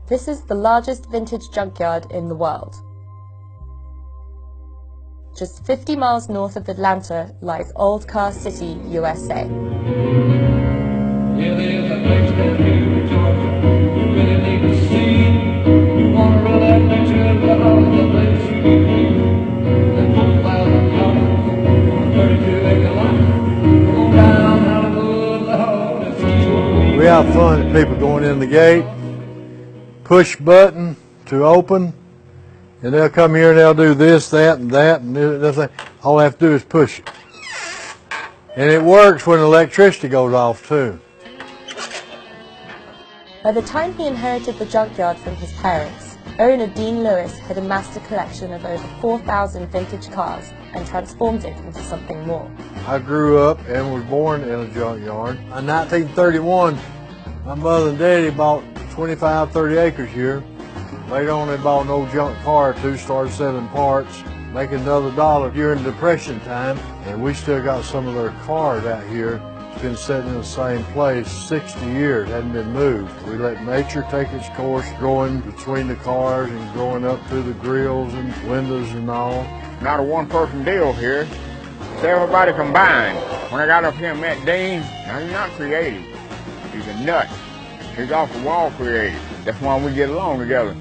This is the largest vintage junkyard in the world. Just 50 miles north of Atlanta lies Old Car City, USA. We have fun, people going in the gate, push button to open, and they'll come here and they'll do this, that, and that, and this thing. All they have to do is push it. And it works when electricity goes off too. By the time he inherited the junkyard from his parents, owner Dean Lewis had amassed a collection of over 4,000 vintage cars and transformed it into something more. I grew up and was born in a junkyard. In 1931, my mother and daddy bought 25, 30 acres here. Later on, they bought an old junk car or two, started selling parts, making another dollar during Depression time. And we still got some of their cars out here. It's been sitting in the same place 60 years, hadn't been moved. We let nature take its course, growing between the cars and growing up through the grills and windows and all. Not a one-person deal here. It's everybody combined. When I got up here and met Dean, now he's not creative. He's a nut. He's off the wall creative. That's why we get along together.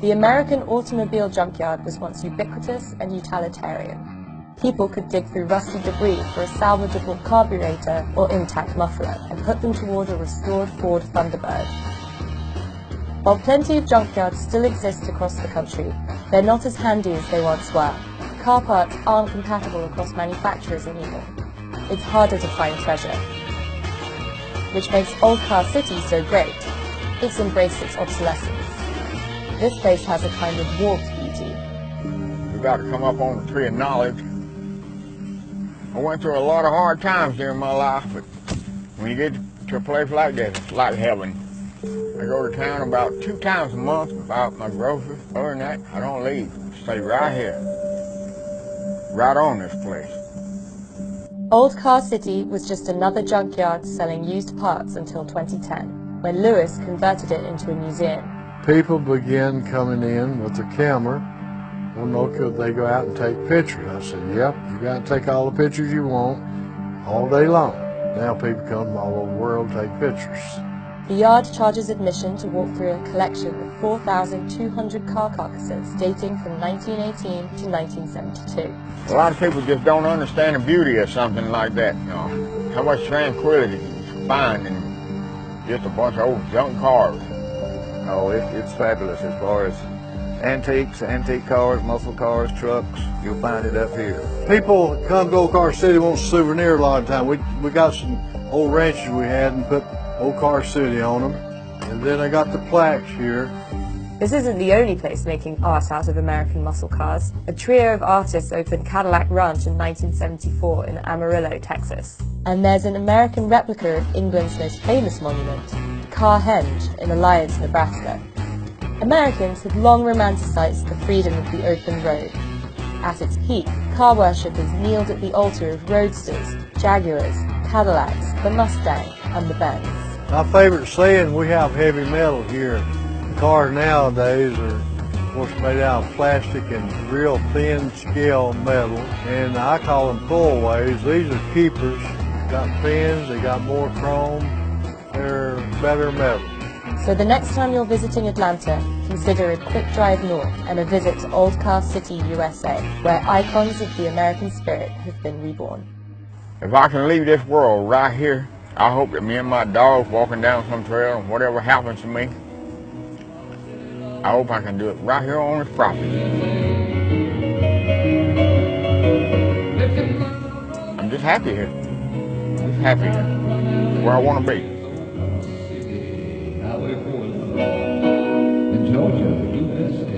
The American automobile junkyard was once ubiquitous and utilitarian. People could dig through rusty debris for a salvageable carburetor or intact muffler and put them toward a restored Ford Thunderbird. While plenty of junkyards still exist across the country, they're not as handy as they once were. Car parts aren't compatible across manufacturers anymore. It's harder to find treasure. Which makes Old Car City so great. It's embraced its obsolescence. This place has a kind of warped beauty. We've got to come up on the tree of knowledge. I went through a lot of hard times during my life, but when you get to a place like this, it's like heaven. I go to town about 2 times a month about my groceries. Other than that, I don't leave. Stay right here. Right on this place. Old Car City was just another junkyard selling used parts until 2010, when Lewis converted it into a museum. People began coming in with their camera. Well, no, could they go out and take pictures? I said, yep, you got to take all the pictures you want all day long. Now people come from all over the world to take pictures. The yard charges admission to walk through a collection of 4,200 car carcasses dating from 1918 to 1972. A lot of people just don't understand the beauty of something like that, you know. How much tranquility you find in just a bunch of old junk cars. Oh, it's fabulous as far as antiques, antique cars, muscle cars, trucks. You'll find it up here. People come to Old Car City want a souvenir a lot of time. We got some old ranches we had and put Old Car City on them. And then I got the plaques here. This isn't the only place making art out of American muscle cars. A trio of artists opened Cadillac Ranch in 1974 in Amarillo, Texas. And there's an American replica of England's most famous monument, Carhenge in Alliance, Nebraska. Americans had long romanticized the freedom of the open road. At its peak, car worshippers kneeled at the altar of roadsters, Jaguars, Cadillacs, the Mustang, and the Benz. My favorite saying, we have heavy metal here. Cars nowadays are, of course, made out of plastic and real thin scale metal, and I call them pullways. These are keepers. Got pins, they got more chrome, they're better metal. So the next time you're visiting Atlanta, consider a quick drive north and a visit to Old Car City, USA, where icons of the American spirit have been reborn. If I can leave this world right here, I hope that me and my dog walking down some trail and whatever happens to me, I hope I can do it right here on this property. I'm just happy here. I'm just happy here. Where I want to be. In Georgia, USA.